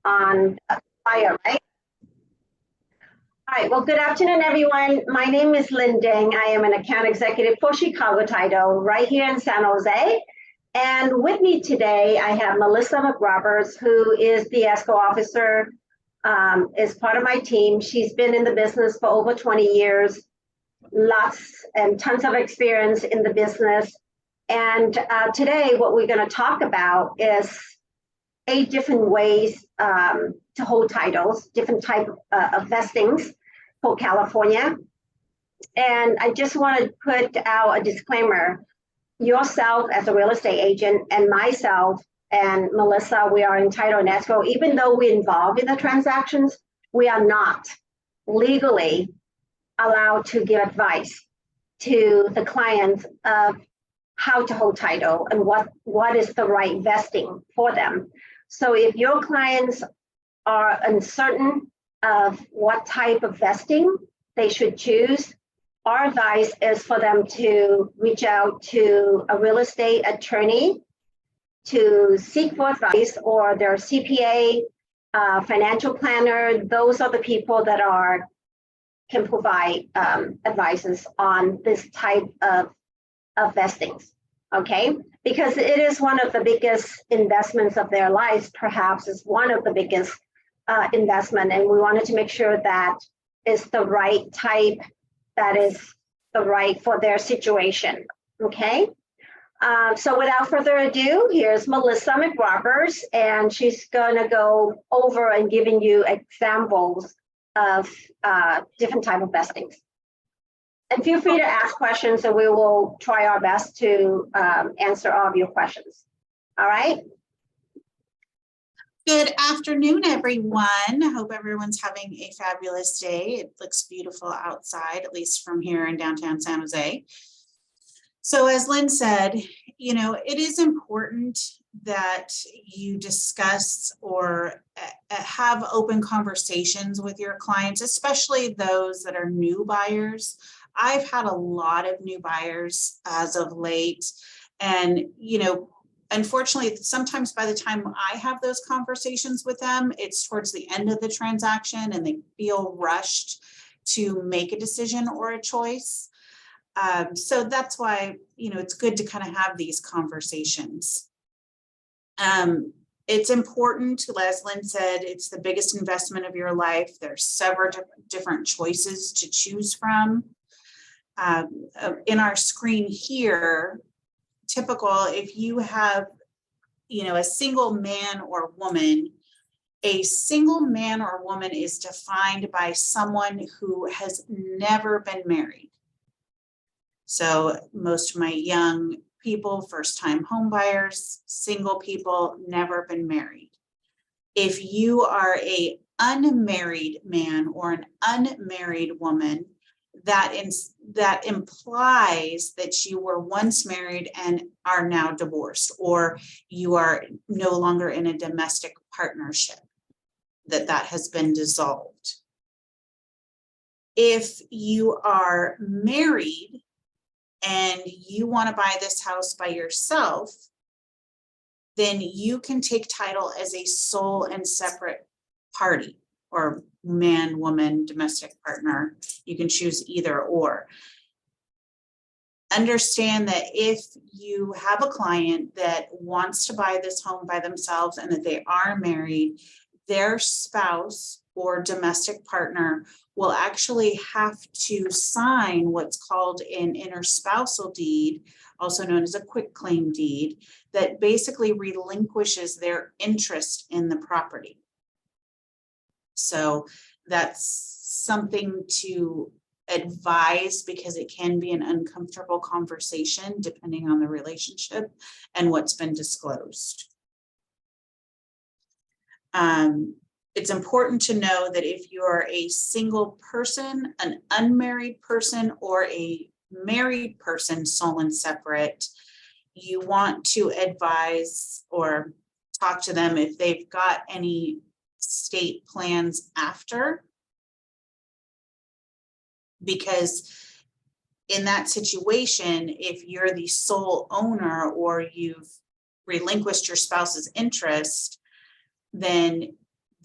on fire, right? All right, well, good afternoon, everyone. My name is Lynn Ding. I am an account executive for Chicago Title right here in San Jose. And with me today, I have Melissa McRoberts, who is the escrow officer, is part of my team. She's been in the business for over 20 years, lots and tons of experience in the business. And today, what we're going to talk about is 8 different ways to hold titles, different type of vestings for California. And I just want to put out a disclaimer. Yourself as a real estate agent and myself and Melissa, we are in title and escrow. Even though we're involved in the transactions, we are not legally allowed to give advice to the clients of how to hold title and what is the right vesting for them. So if your clients are uncertain of what type of vesting they should choose, our advice is for them to reach out to a real estate attorney to seek for advice, or their CPA, financial planner. Those are the people that can provide advices on this type of vestings, okay? Because it is one of the biggest investments of their lives, perhaps is one of the biggest investment, and we wanted to make sure that it's the right type, that is the right for their situation, okay? So without further ado, here's Melissa McRoberts, and she's gonna go over and giving you examples of different type of vestings. And feel free to ask questions, and we will try our best to answer all of your questions. All right? Good afternoon, everyone. I hope everyone's having a fabulous day. It looks beautiful outside, at least from here in downtown San Jose. So as Lynn said, you know, it is important that you discuss or have open conversations with your clients, especially those that are new buyers. I've had a lot of new buyers as of late, and, you know, unfortunately, sometimes by the time I have those conversations with them, it's towards the end of the transaction and they feel rushed to make a decision or a choice. So that's why, you know, it's good to kind of have these conversations. It's important, as Lynn said, it's the biggest investment of your life. There's several different choices to choose from. In our screen here, typical, if you have, you know, a single man or woman, a single man or woman is defined by someone who has never been married. So most of my young people, first-time home buyers, single people, never been married. If you are an unmarried man or an unmarried woman, that implies that you were once married and are now divorced, or you are no longer in a domestic partnership, that has been dissolved. If you are married and you want to buy this house by yourself, then you can take title as a sole and separate party, or man, woman, domestic partner. You can choose either or. Understand that if you have a client that wants to buy this home by themselves and that they are married, their spouse or domestic partner will actually have to sign what's called an interspousal deed, also known as a quitclaim deed, that basically relinquishes their interest in the property. So that's something to advise, because it can be an uncomfortable conversation depending on the relationship and what's been disclosed. It's important to know that if you're a single person, an unmarried person, or a married person, sole and separate, you want to advise or talk to them if they've got any state plans after, because in that situation, if you're the sole owner or you've relinquished your spouse's interest, then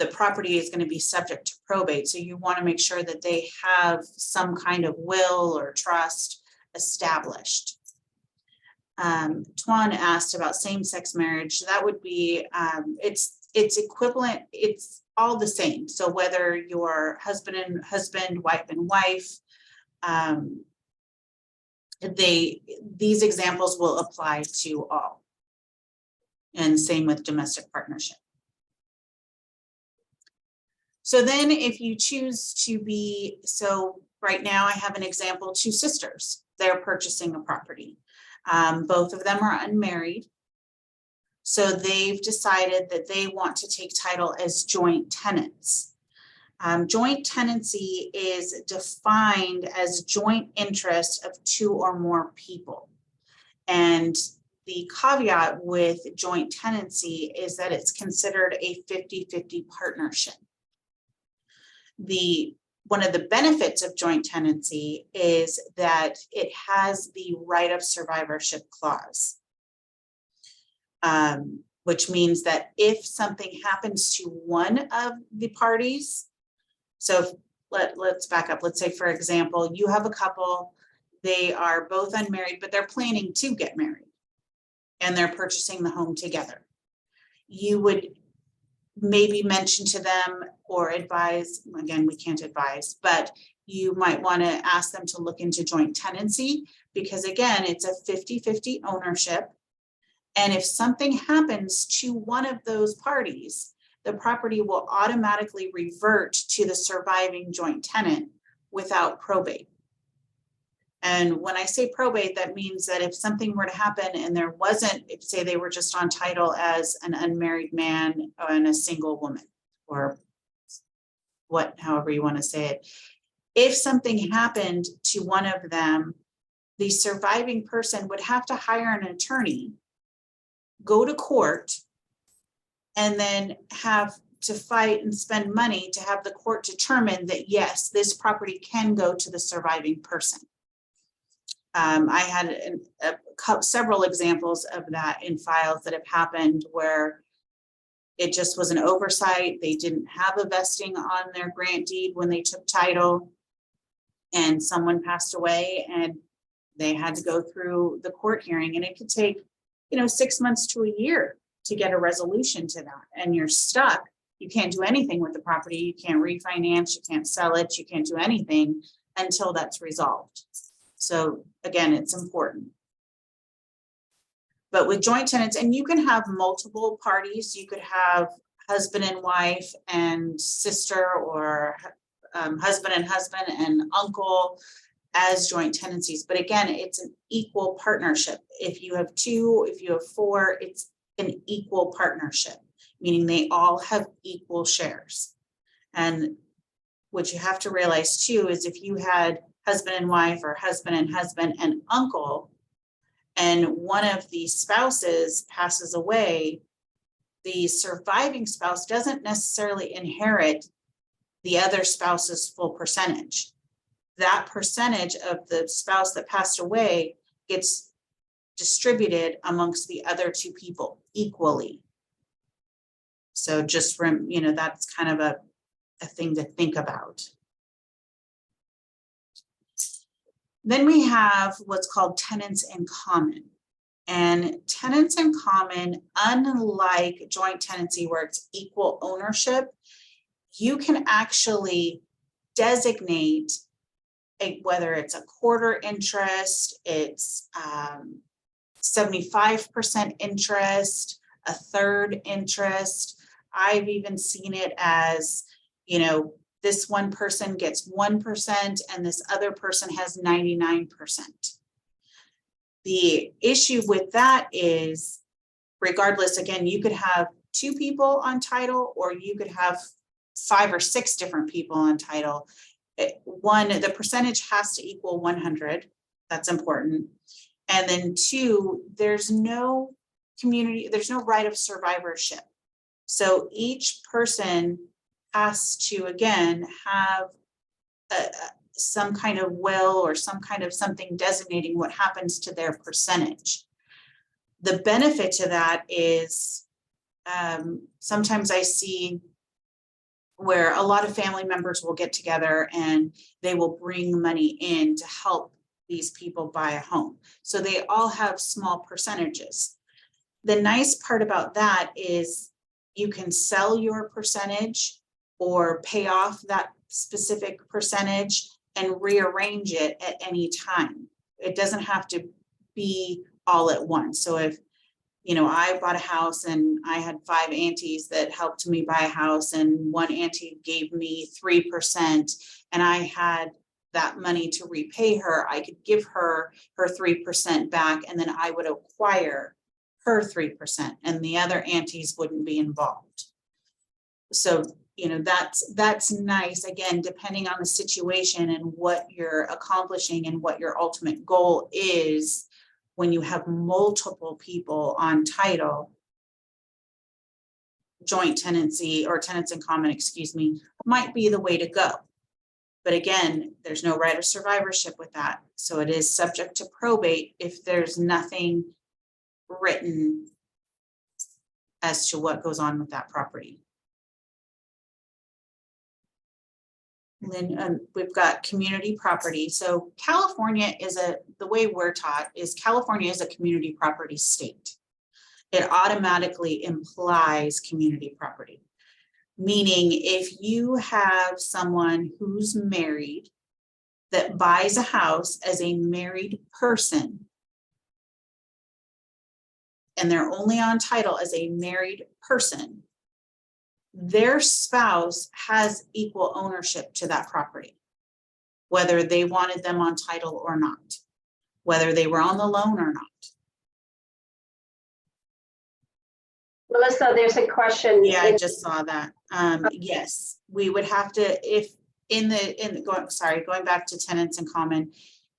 the property is going to be subject to probate. So you want to make sure that they have some kind of will or trust established. Tuan asked about same-sex marriage. That would be, it's equivalent, it's all the same. So whether you're husband and husband, wife and wife, these examples will apply to all. And same with domestic partnership. So then if you choose to be, so right now I have an example, two sisters, they're purchasing a property. Both of them are unmarried. So they've decided that they want to take title as joint tenants. Joint tenancy is defined as joint interest of two or more people. And the caveat with joint tenancy is that it's considered a 50-50 partnership. One of the benefits of joint tenancy is that it has the right of survivorship clause, which means that if something happens to one of the parties, so let's back up. Let's say, for example, you have a couple, they are both unmarried, but they're planning to get married and they're purchasing the home together. You would maybe mention to them or advise, again, we can't advise, but you might want to ask them to look into joint tenancy because again, it's a 50-50 ownership. And if something happens to one of those parties, the property will automatically revert to the surviving joint tenant without probate. And when I say probate, that means that if something were to happen and there wasn't, if say they were just on title as an unmarried man and a single woman, or however you want to say it, if something happened to one of them, the surviving person would have to hire an attorney, go to court, and then have to fight and spend money to have the court determine that, yes, this property can go to the surviving person. I had several examples of that in files that have happened where it just was an oversight. They didn't have a vesting on their grant deed when they took title, and someone passed away and they had to go through the court hearing, and it could take, 6 months to a year to get a resolution to that, and you're stuck. You can't do anything with the property. You can't refinance, you can't sell it, you can't do anything until that's resolved. So again, it's important. But with joint tenants, and you can have multiple parties, you could have husband and wife and sister, or husband and uncle as joint tenancies. But again, it's an equal partnership. If you have two, if you have four, it's an equal partnership, meaning they all have equal shares. And what you have to realize too is if you had husband and wife, or husband and uncle, and one of the spouses passes away, the surviving spouse doesn't necessarily inherit the other spouse's full percentage. That percentage of the spouse that passed away gets distributed amongst the other two people equally. So just from, that's kind of a thing to think about. Then we have what's called tenants in common. And tenants in common, unlike joint tenancy where it's equal ownership, you can actually designate whether it's a quarter interest, it's 75% interest, a third interest. I've even seen it as, this one person gets 1% and this other person has 99%. The issue with that is, regardless, again, you could have two people on title, or you could have 5 or 6 different people on title. The percentage has to equal 100. That's important. And then 2, there's no right of survivorship. So each person has to, again, have some kind of will or some kind of something designating what happens to their percentage. The benefit to that is sometimes I see where a lot of family members will get together and they will bring money in to help these people buy a home. So they all have small percentages. The nice part about that is you can sell your percentage or pay off that specific percentage and rearrange it at any time. It doesn't have to be all at once. So if, you know, I bought a house and I had 5 aunties that helped me buy a house, and one auntie gave me 3%, and I had that money to repay her, I could give her her 3% back, and then I would acquire her 3%, and the other aunties wouldn't be involved. So, you know, that's nice, again, depending on the situation and what you're accomplishing and what your ultimate goal is. When you have multiple people on title, joint tenancy or tenants in common, excuse me, might be the way to go. But again, there's no right of survivorship with that. So it is subject to probate if there's nothing written as to what goes on with that property. And then we've got community property. So California is the way we're taught is California is a community property state. It automatically implies community property. Meaning if you have someone who's married that buys a house as a married person, and they're only on title as a married person, their spouse has equal ownership to that property, whether they wanted them on title or not, whether they were on the loan or not. Melissa, there's a question. Yeah, I just saw that. Yes, we would have to, if going back to tenants in common,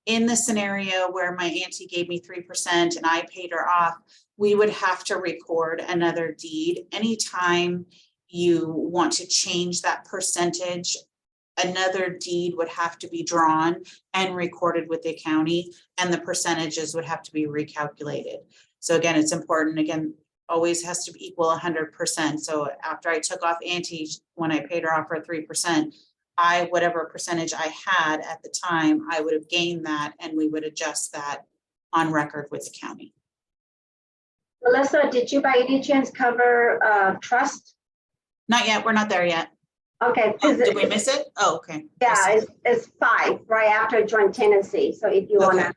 in the scenario where my auntie gave me 3% and I paid her off, we would have to record another deed. Anytime you want to change that percentage, another deed would have to be drawn and recorded with the county, and the percentages would have to be recalculated. So again, it's important, again, always has to be equal 100%. So after I took off auntie, when I paid her off for 3%, whatever percentage I had at the time, I would have gained that, and we would adjust that on record with the county. Melissa, did you by any chance cover trust? Not yet, we're not there yet. Okay. Oh, did we miss it? Oh, okay. Yeah, it's 5 right after joint tenancy. So if you Okay.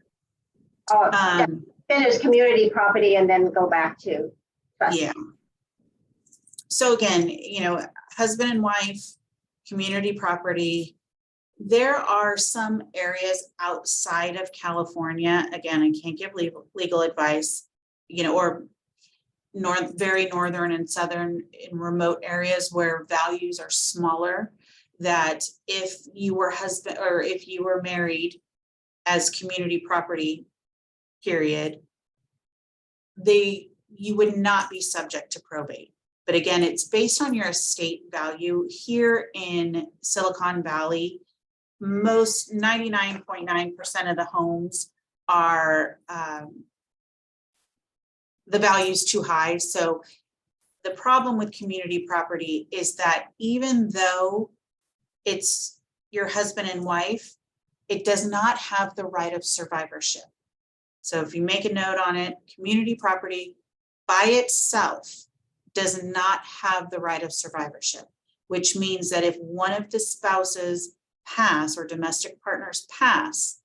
want to finish community property and then go back to trust. Yeah. So again, you know, husband and wife, community property. There are some areas outside of California. Again, I can't give legal advice, you know, or very northern and southern in remote areas where values are smaller, that if you were husband or if you were married as community property, period, you would not be subject to probate. But again, it's based on your estate value. Here in Silicon Valley, most 99.9% of the homes are the value is too high. So the problem with community property is that even though it's your husband and wife, it does not have the right of survivorship. So if you make a note on it, community property by itself does not have the right of survivorship, which means that if one of the spouses pass or domestic partners pass,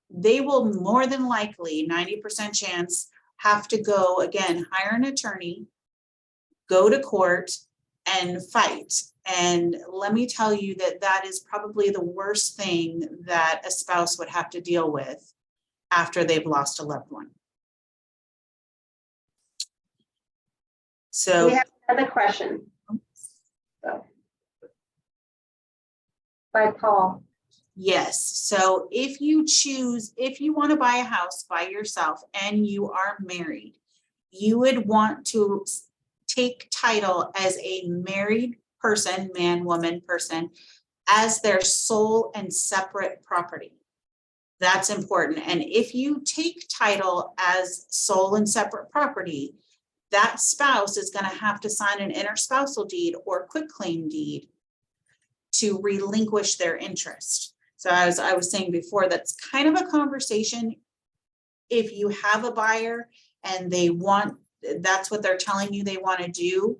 they will more than likely, 90% chance, have to go again, hire an attorney, go to court and fight. And let me tell you that that is probably the worst thing that a spouse would have to deal with after they've lost a loved one. So we have another question. So, by Paul. yes. So if you want to buy a house by yourself and you are married, you would want to take title as a married person, man, woman, person, as their sole and separate property. That's important. And if you take title as sole and separate property, that spouse is going to have to sign an interspousal deed or quitclaim deed to relinquish their interest. So as I was saying before, that's kind of a conversation. If you have a buyer and that's what they're telling you they want to do,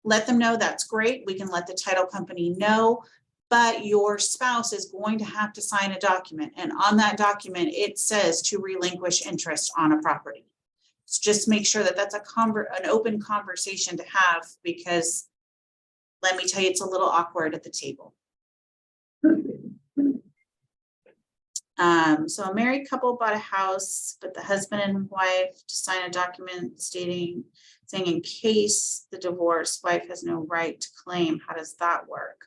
let them know that's great. We can let the title company know, but your spouse is going to have to sign a document. And on that document, it says to relinquish interest on a property. So just make sure that that's an open conversation to have, because let me tell you, it's a little awkward at the table. So a married couple bought a house, but the husband and wife to sign a document saying in case the divorce, wife has no right to claim. How does that work?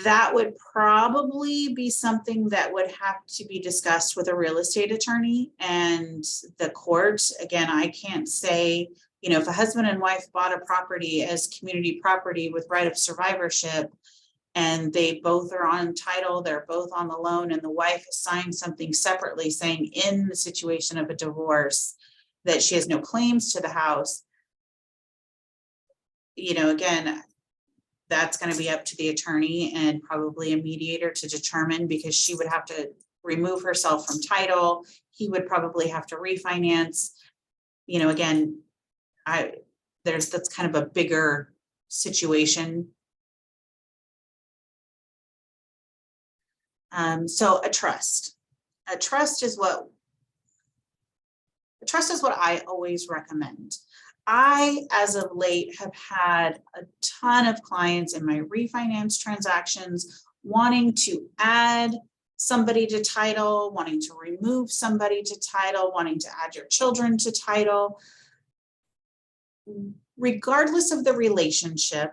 That would probably be something that would have to be discussed with a real estate attorney and the court. Again, I can't say, if a husband and wife bought a property as community property with right of survivorship, and they both are on title, they're both on the loan, and the wife signed something separately saying in the situation of a divorce that she has no claims to the house, again, that's going to be up to the attorney and probably a mediator to determine, because she would have to remove herself from title. He would probably have to refinance. Again, that's kind of a bigger situation. So a trust is what I always recommend. I, as of late, have had a ton of clients in my refinance transactions wanting to add somebody to title, wanting to remove somebody to title, wanting to add your children to title. Regardless of the relationship,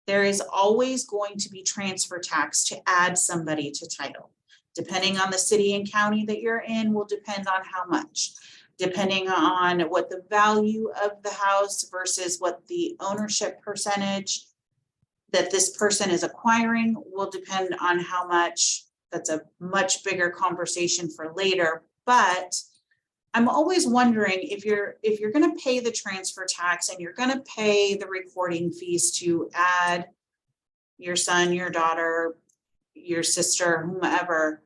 there is always going to be transfer tax to add somebody to title. Depending on the city and county that you're in will depend on how much. Depending on what the value of the house versus what the ownership percentage that this person is acquiring will depend on how much. That's a much bigger conversation for later. But I'm always wondering, if you're going to pay the transfer tax and you're going to pay the recording fees to add your son, your daughter, your sister, whomever,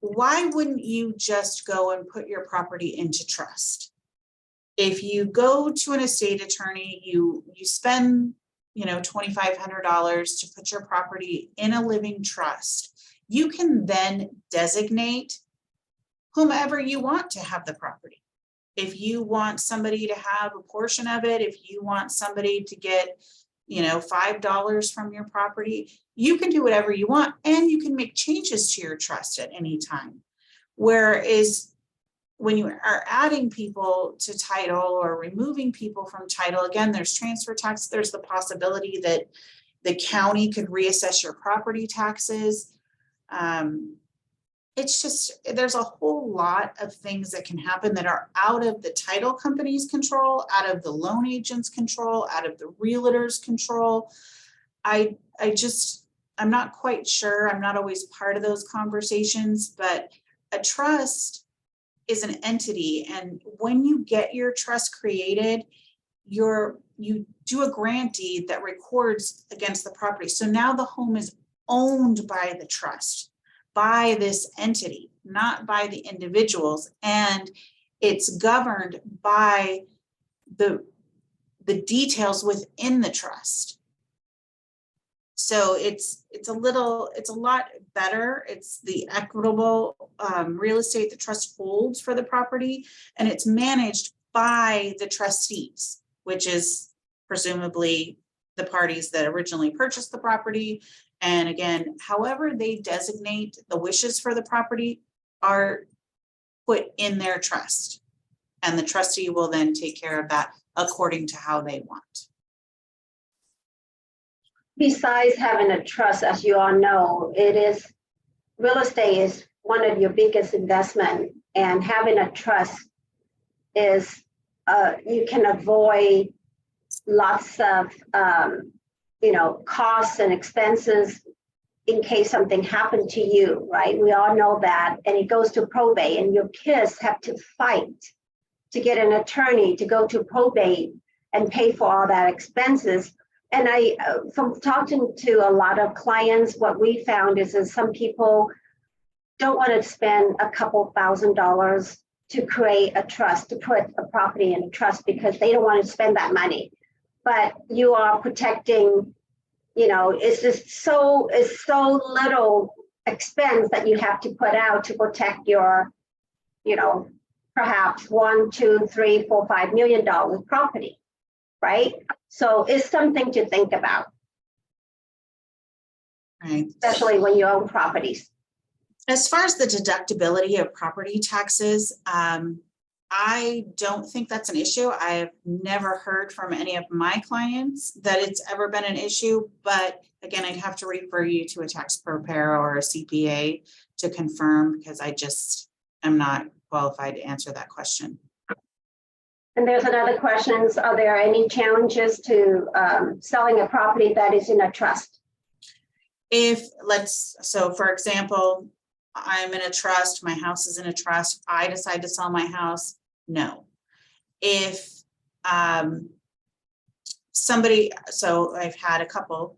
why wouldn't you just go and put your property into trust? If you go to an estate attorney, you spend $2,500 to put your property in a living trust. You can then designate whomever you want to have the property. If you want somebody to have a portion of it, if you want somebody to get, $5 from your property, you can do whatever you want, and you can make changes to your trust at any time. Whereas when you are adding people to title or removing people from title, again, there's transfer tax. There's the possibility that the county could reassess your property taxes. It's just, there's a whole lot of things that can happen that are out of the title company's control, out of the loan agent's control, out of the realtor's control. I'm not quite sure. I'm not always part of those conversations, but a trust is an entity. And when you get your trust created, you do a grantee that records against the property. So now the home is owned by the trust, by this entity, not by the individuals, and it's governed by the details within the trust. So it's a lot better. It's the equitable real estate the trust holds for the property, and it's managed by the trustees, which is presumably the parties that originally purchased the property. And again, however they designate the wishes for the property are put in their trust, and the trustee will then take care of that according to how they want. Besides having a trust, as you all know, real estate is one of your biggest investment, and having a trust is you can avoid lots of costs and expenses in case something happened to you, right? We all know that, and it goes to probate, and your kids have to fight to get an attorney to go to probate and pay for all that expenses. And from talking to a lot of clients, what we found is some people don't want to spend a couple $1,000s to create a trust, to put a property in a trust because they don't want to spend that money. But you are protecting, it's so little expense that you have to put out to protect your, perhaps $1, 2, 3, 4, $5 million property, right? So it's something to think about, Right. especially when you own properties. As far as the deductibility of property taxes, I don't think that's an issue. I've never heard from any of my clients that it's ever been an issue, but again, I'd have to refer you to a tax preparer or a CPA to confirm, because I just am not qualified to answer that question. And there's another question, are there any challenges to selling a property that is in a trust? So for example, I'm in a trust, my house is in a trust, I decide to sell my house, no. If so I had a couple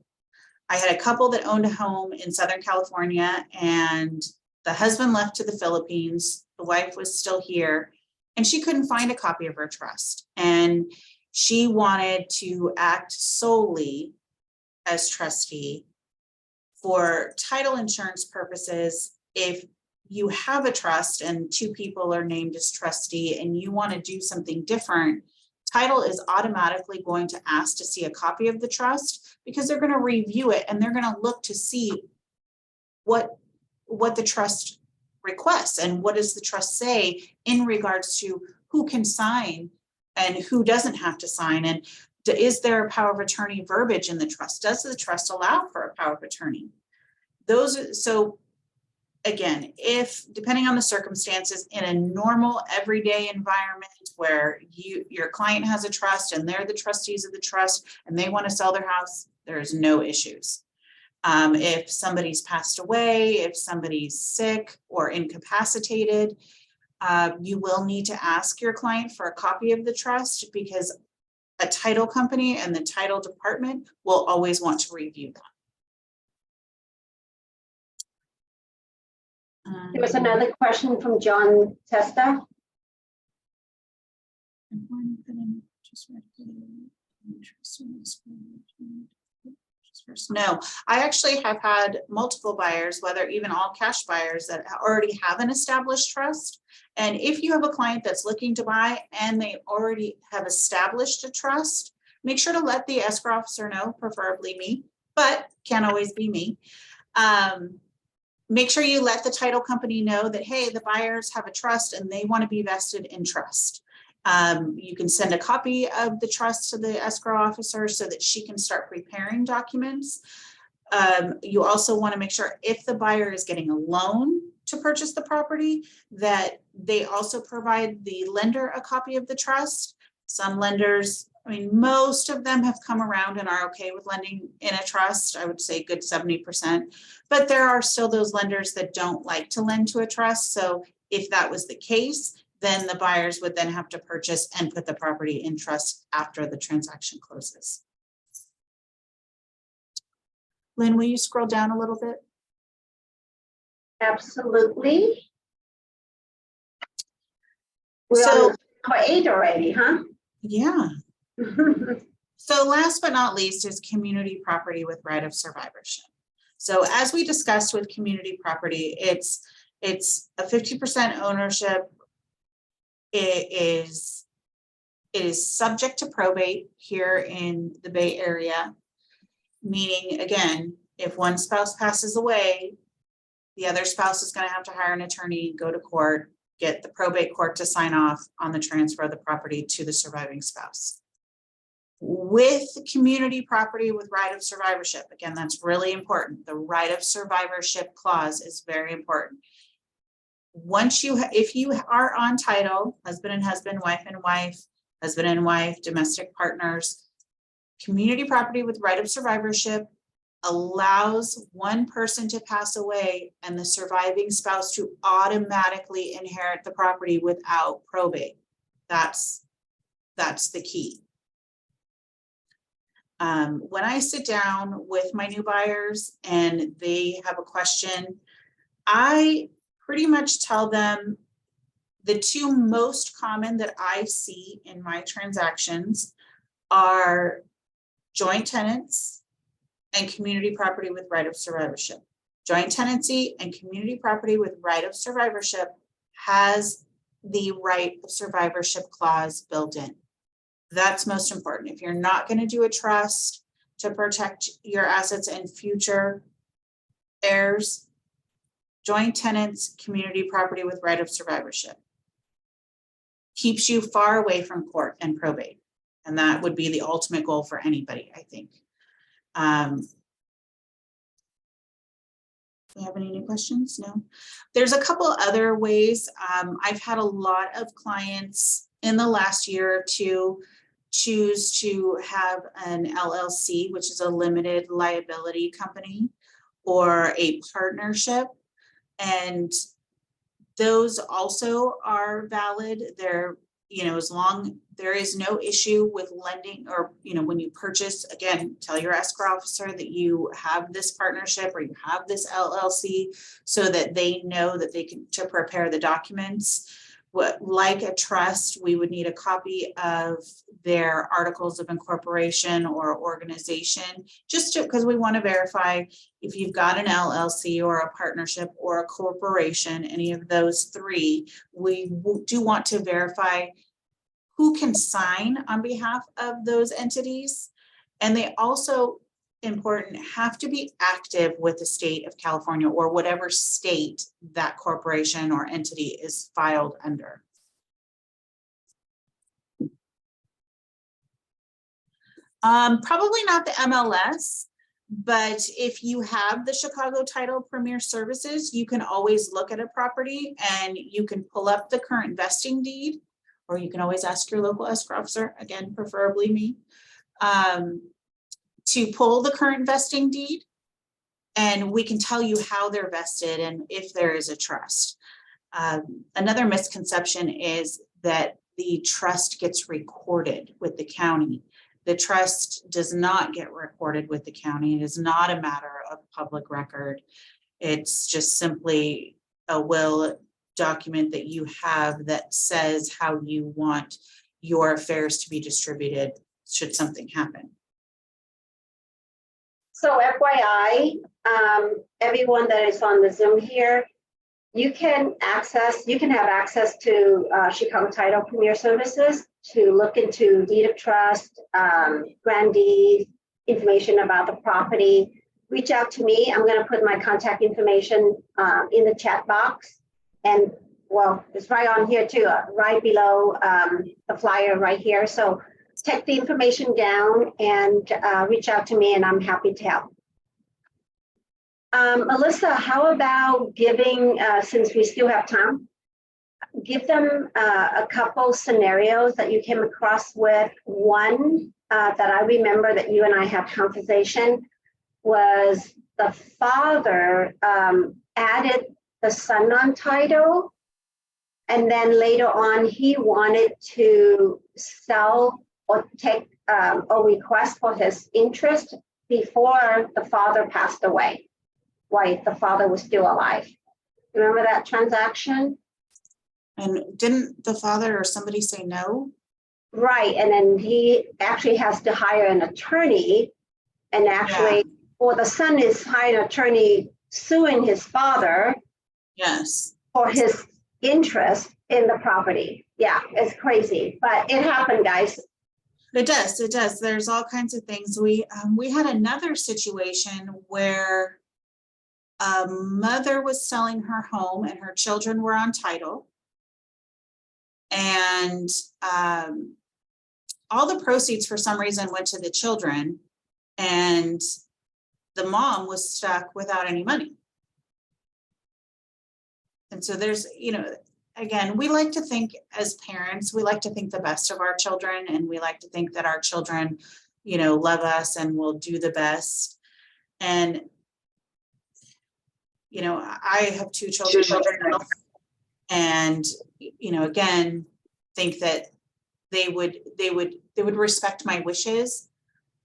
that owned a home in Southern California, and the husband left to the Philippines, the wife was still here, and she couldn't find a copy of her trust. And she wanted to act solely as trustee for title insurance purposes. If you have a trust and two people are named as trustee and you want to do something different, title is automatically going to ask to see a copy of the trust, because they're going to review it and they're going to look to see what the trust requests and what does the trust say in regards to who can sign and who doesn't have to sign, and is there a power of attorney verbiage in the trust? Does the trust allow for a power of attorney? So again, if depending on the circumstances, in a normal everyday environment where your client has a trust and they're the trustees of the trust and they want to sell their house, there's no issues. If somebody's passed away, if somebody's sick or incapacitated, you will need to ask your client for a copy of the trust, because a title company and the title department will always want to review that. There was another question from John Testa. No, I actually have had multiple buyers, whether even all cash buyers, that already have an established trust. And if you have a client that's looking to buy and they already have established a trust, make sure to let the escrow officer know, preferably me, but can't always be me. Make sure you let the title company know that, hey, the buyers have a trust and they want to be vested in trust. You can send a copy of the trust to the escrow officer so that she can start preparing documents. You also want to make sure, if the buyer is getting a loan to purchase the property, that they also provide the lender a copy of the trust. Some lenders, most of them have come around and are okay with lending in a trust. I would say a good 70%, but there are still those lenders that don't like to lend to a trust. So if that was the case, then the buyers would then have to purchase and put the property in trust after the transaction closes. Lynn, will you scroll down a little bit? Absolutely. We're on number 8 already, huh? Yeah. So last but not least is community property with right of survivorship. So as we discussed with community property, it's a 50% ownership. It is subject to probate here in the Bay Area, meaning, again, if one spouse passes away, the other spouse is going to have to hire an attorney, go to court, get the probate court to sign off on the transfer of the property to the surviving spouse. With community property with right of survivorship, again, that's really important. The right of survivorship clause is very important. If you are on title, husband and husband, wife and wife, husband and wife, domestic partners, community property with right of survivorship allows one person to pass away and the surviving spouse to automatically inherit the property without probate. That's the key. When I sit down with my new buyers and they have a question, I pretty much tell them the two most common that I see in my transactions are joint tenants and community property with right of survivorship. Joint tenancy and community property with right of survivorship has the right of survivorship clause built in. That's most important. If you're not going to do a trust to protect your assets and future heirs, joint tenants, community property with right of survivorship keeps you far away from court and probate. And that would be the ultimate goal for anybody, I think. Do you have any new questions? No. There's a couple other ways. I've had a lot of clients in the last year or two choose to have an LLC, which is a limited liability company, or a partnership. And those also are valid. They're, as long there is no issue with lending, or, when you purchase, again, tell your escrow officer that you have this partnership or you have this LLC so that they know that they can to prepare the documents. Like a trust, we would need a copy of their articles of incorporation or organization, just because we want to verify if you've got an LLC or a partnership or a corporation, any of those three, we do want to verify who can sign on behalf of those entities. And they also, important, have to be active with the state of California or whatever state that corporation or entity is filed under. Probably not the MLS, but if you have the Chicago Title Premier Services, you can always look at a property and you can pull up the current vesting deed, or you can always ask your local escrow officer, again, preferably me, to pull the current vesting deed, and we can tell you how they're vested and if there is a trust. Another misconception is that the trust gets recorded with the county. The trust does not get recorded with the county. It is not a matter of public record. It's just simply a will document that you have that says how you want your affairs to be distributed should something happen. So FYI, everyone that is on the Zoom here, you can have access to Chicago Title Premier Services to look into deed of trust, grandee, information about the property. Reach out to me. I'm going to put my contact information in the chat box. And well, it's right on here too, right below the flyer right here. So take the information down and reach out to me, and I'm happy to help. Melissa, how about giving, since we still have time, give them a couple scenarios that you came across with. One that I remember that you and I had conversation was the father added the son on title, and then later on he wanted to sell or take a request for his interest before the father passed away, while the father was still alive. Remember that transaction? And didn't the father or somebody say no? Right, and then he actually has to hire an attorney, and actually, or the son is hiring an attorney suing his father. Yes. For his interest in the property. Yeah, it's crazy, but it happened, guys. It does. It does. There's all kinds of things. We had another situation where a mother was selling her home and her children were on title, and all the proceeds for some reason went to the children, and the mom was stuck without any money. And so there's, again, we like to think as parents, we like to think the best of our children, and we like to think that our children, love us and will do the best. And, I have two children myself, and, again, think that they would respect my wishes,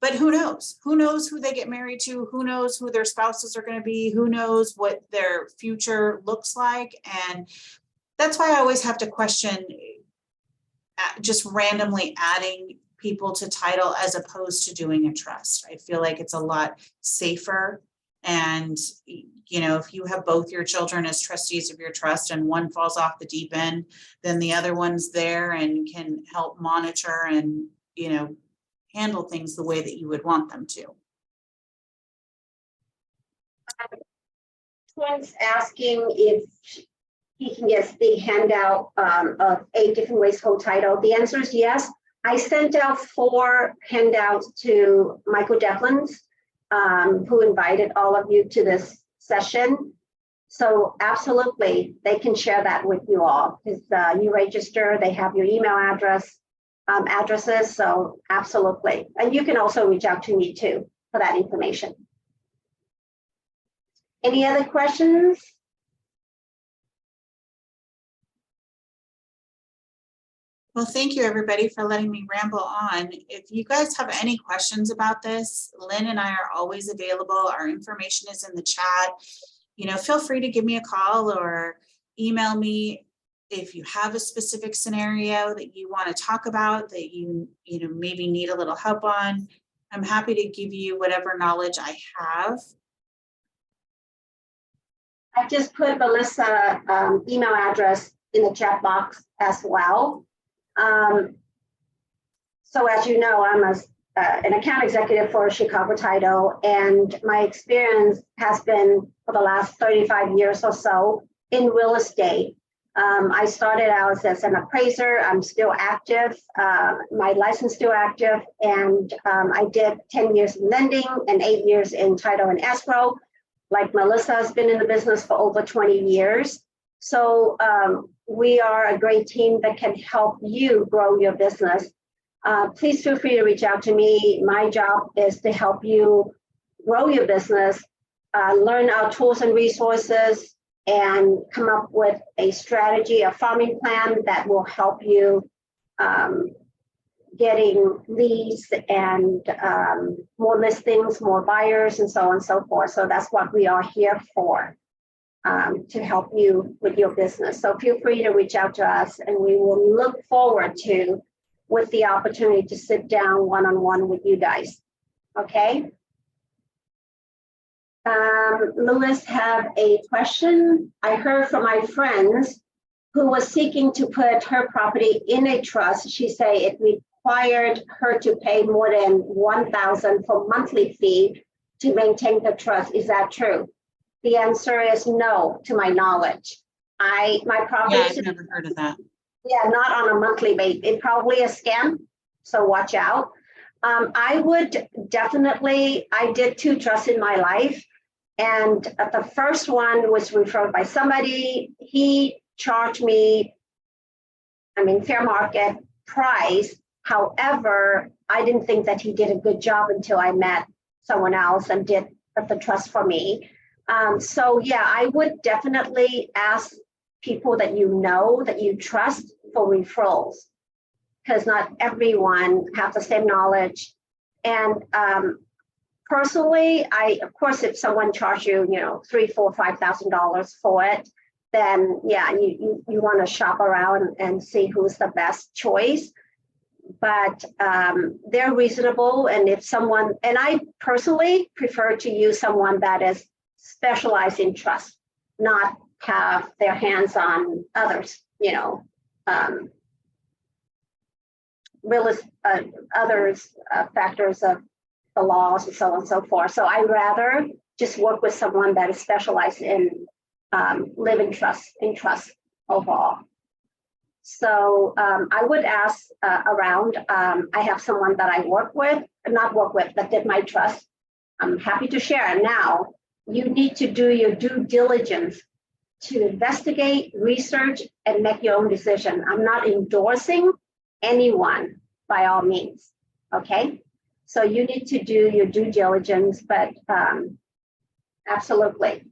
But who knows? Who knows who they get married to? Who knows who their spouses are going to be? Who knows what their future looks like? And that's why I always have to question just randomly adding people to title as opposed to doing a trust. I feel like it's a lot safer. And, you know, if you have both your children as trustees of your trust and one falls off the deep end, then the other one's there and can help monitor and, you know, handle things the way that you would want them to. One's asking if he can get the handout of 8 different ways to hold title. The answer is yes. I sent out 4 handouts to Michael.devlin, who invited all of you to this session. So absolutely, they can share that with you all because you register, they have your email addresses. So absolutely. And you can also reach out to me too for that information. Any other questions? Well, thank you everybody for letting me ramble on. If you guys have any questions about this, Lynn and I are always available. Our information is in the chat. You know, feel free to give me a call or email me if you have a specific scenario that you want to talk about that you know, maybe need a little help on. I'm happy to give you whatever knowledge I have. I just put Melissa email address in the chat box as well. So as you know, I'm an account executive for Chicago Title, and my experience has been for the last 35 years or so in real estate. I started out as an appraiser. I'm still active. My license still active, and I did 10 years in lending and 8 years in title and escrow. Like Melissa has been in the business for over 20 years. So we are a great team that can help you grow your business. Please feel free to reach out to me. My job is to help you grow your business, learn our tools and resources, and come up with a strategy, a farming plan that will help you getting leads and more listings, more buyers, and so on and so forth. So that's what we are here for, to help you with your business. So feel free to reach out to us, and we will look forward to with the opportunity to sit down one-on-one with you guys. Okay. Lewis have a question. I heard from my friends who was seeking to put her property in a trust. She said it required her to pay more than $1,000 for monthly fee to maintain the trust. Is that true? The answer is no, to my knowledge. My property. Yeah, I've never heard of that. Yeah, not on a monthly basis. It's probably a scam, so watch out. I would definitely, I did 2 trusts in my life, and the first one was referred by somebody. He charged me, fair market price. However, I didn't think that he did a good job until I met someone else and did the trust for me. So yeah, I would definitely ask people that you know, that you trust for referrals, because not everyone has the same knowledge. And personally, of course, if someone charges you, $3,000, $4,000, $5,000 for it, then yeah, you want to shop around and see who's the best choice. But they're reasonable, and if someone, and I personally prefer to use someone that is specialized in trust, not have their hands on others, others factors of the laws and so on and so forth. So I'd rather just work with someone that is specialized in living trust, in trust overall. So I would ask around. I have someone that I that did my trust. I'm happy to share. Now, you need to do your due diligence to investigate, research, and make your own decision. I'm not endorsing anyone by all means, okay? So you need to do your due diligence, but absolutely.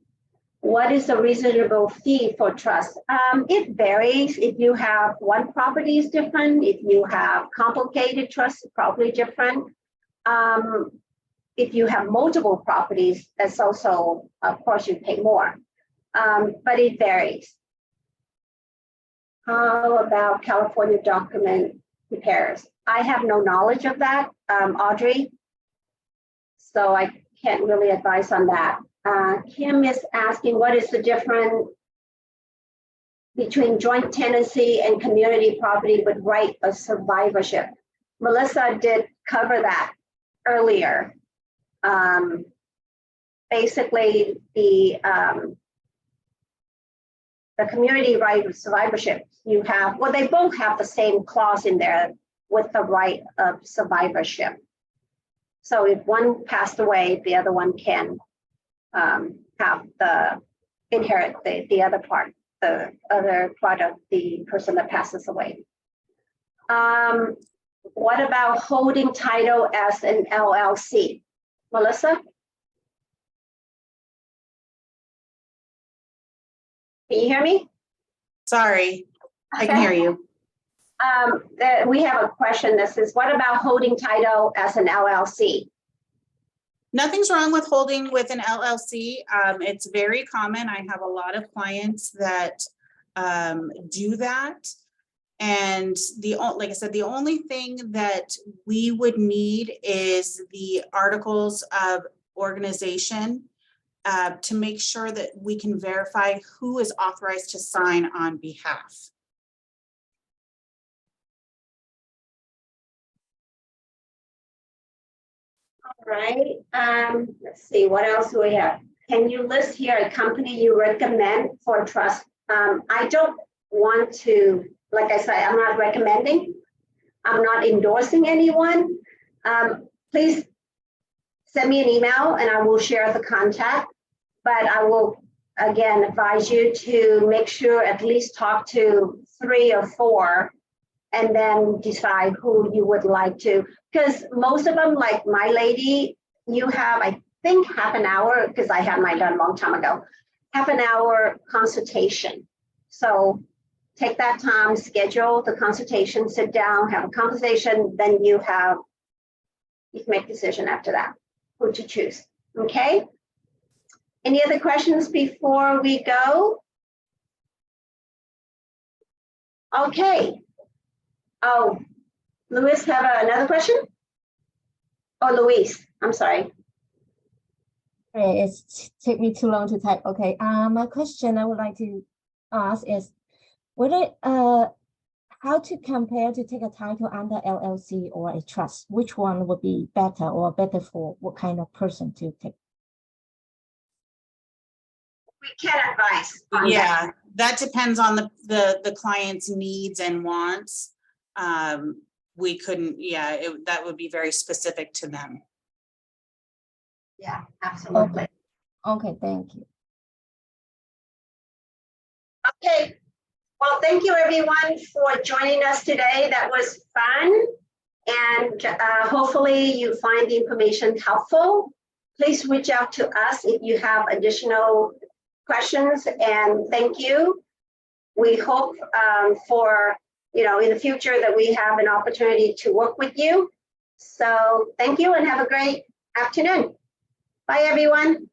What is a reasonable fee for trust? It varies. If you have one property is different. If you have complicated trust, it's probably different. If you have multiple properties, that's also, of course, you pay more, but it varies. How about California document repairs? I have no knowledge of that, Audrey, so I can't really advise on that. Kim is asking, what is the difference between joint tenancy and community property with right of survivorship? Melissa did cover that earlier. Basically, the community right of survivorship, you have, well, they both have the same clause in there with the right of survivorship. So if one passed away, the other one can inherit the other part, the other part of the person that passes away. What about holding title as an LLC? Melissa? Can you hear me? Sorry, I can hear you. We have a question that says, what about holding title as an LLC? Nothing's wrong with holding with an LLC. It's very common. I have a lot of clients that do that. And like I said, the only thing that we would need is the articles of organization to make sure that we can verify who is authorized to sign on behalf. All right, let's see, what else do we have? Can you list here a company you recommend for a trust? I don't want to, like I said, I'm not recommending, I'm not endorsing anyone. Please send me an email and I will share the contact, but I will again advise you to make sure at least talk to 3 or 4 and then decide who you would like to, because most of them, like my lady, you have, I think, half an hour, because I had mine done a long time ago, half an hour consultation. So take that time, schedule the consultation, sit down, have a conversation, then you can make a decision after that, who to choose, okay? Any other questions before we go? Okay. Oh, Louis have another question? Oh, Louise, I'm sorry. Hey, it's take me too long to type. Okay. My question I would like to ask is whether how to compare to take a title under LLC or a trust? Which one would be better or better for what kind of person to take? We can advise on Yeah, that depends on the client's needs and wants. We couldn't, yeah, that would be very specific to them. Yeah, absolutely. Okay, thank you. Okay, well, thank you everyone for joining us today. That was fun. And hopefully you find the information helpful. Please reach out to us if you have additional questions, and thank you. We hope for, in the future that we have an opportunity to work with you. So thank you and have a great afternoon. Bye, everyone.